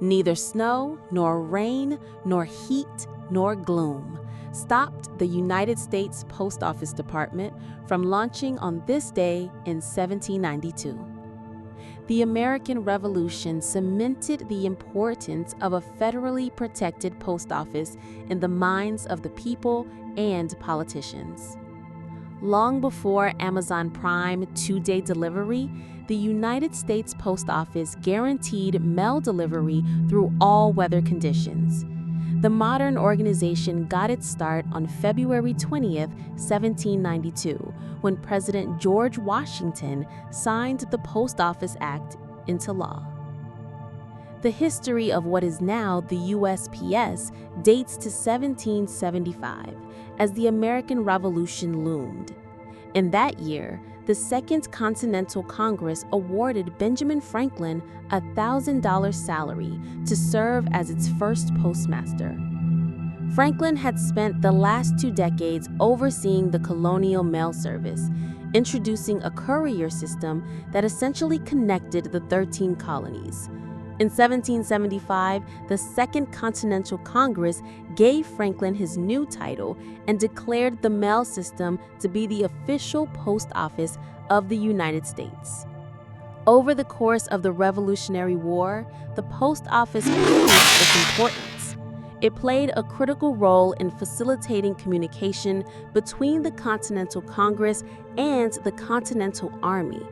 Neither snow, nor rain, nor heat, nor gloom stopped the United States Post Office Department from launching on this day in 1792. The American Revolution cemented the importance of a federally protected post office in the minds of the people and politicians. Long before Amazon Prime two-day delivery, the United States Post Office guaranteed mail delivery through all weather conditions. The modern organization got its start on February 20th, 1792, when President George Washington signed the Post Office Act into law. The history of what is now the USPS dates to 1775, as the American Revolution loomed. In that year, the Second Continental Congress awarded Benjamin Franklin a $1,000 salary to serve as its first postmaster. Franklin had spent the last 2 decades overseeing the colonial mail service, introducing a courier system that essentially connected the 13 colonies. In 1775, the Second Continental Congress gave Franklin his new title and declared the mail system to be the official post office of the United States. Over the course of the Revolutionary War, the post office proved its importance. It played a critical role in facilitating communication between the Continental Congress and the Continental Army,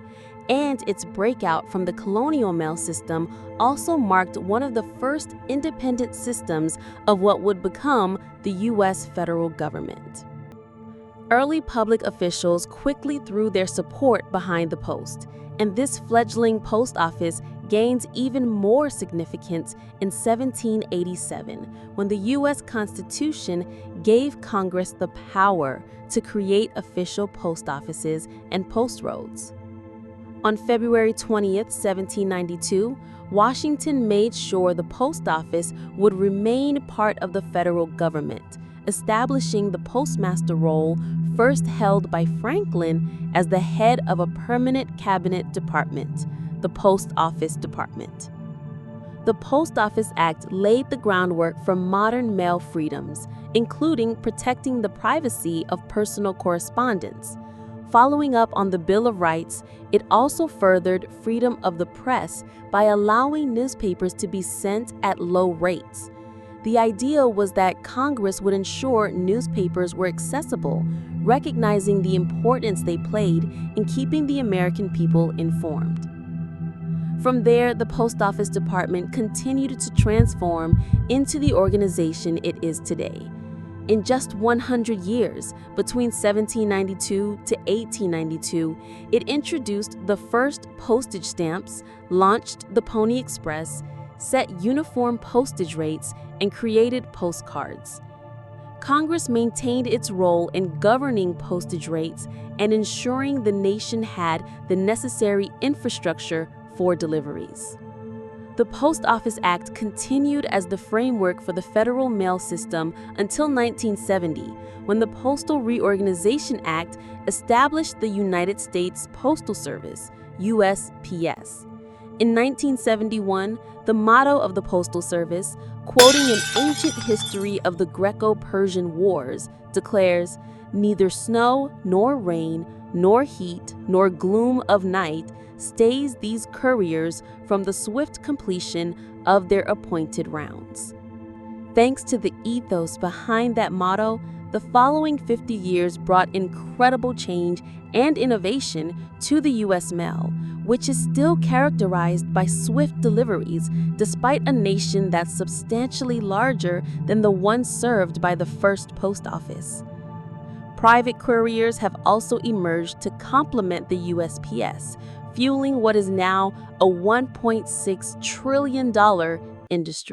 and its breakout from the colonial mail system also marked one of the first independent systems of what would become the U.S. federal government. Early public officials quickly threw their support behind the post, and this fledgling post office gained even more significance in 1787, when the U.S. Constitution gave Congress the power to create official post offices and post roads. On February 20th, 1792, Washington made sure the post office would remain part of the federal government, establishing the postmaster role first held by Franklin as the head of a permanent cabinet department, the Post Office Department. The Post Office Act laid the groundwork for modern mail freedoms, including protecting the privacy of personal correspondence. Following up on the Bill of Rights, it also furthered freedom of the press by allowing newspapers to be sent at low rates. The idea was that Congress would ensure newspapers were accessible, recognizing the importance they played in keeping the American people informed. From there, the Post Office Department continued to transform into the organization it is today. In just 100 years, between 1792 to 1892, it introduced the first postage stamps, launched the Pony Express, set uniform postage rates, and created postcards. Congress maintained its role in governing postage rates and ensuring the nation had the necessary infrastructure for deliveries. The Post Office Act continued as the framework for the federal mail system until 1970, when the Postal Reorganization Act established the United States Postal Service, USPS. In 1971, the motto of the Postal Service, quoting an ancient history of the Greco-Persian Wars, declares, "Neither snow, nor rain, nor heat, nor gloom of night stays these couriers from the swift completion of their appointed rounds." Thanks to the ethos behind that motto, the following 50 years brought incredible change and innovation to the U.S. mail, which is still characterized by swift deliveries despite a nation that's substantially larger than the one served by the first post office. Private couriers have also emerged to complement the USPS, fueling what is now a $1.6 trillion industry.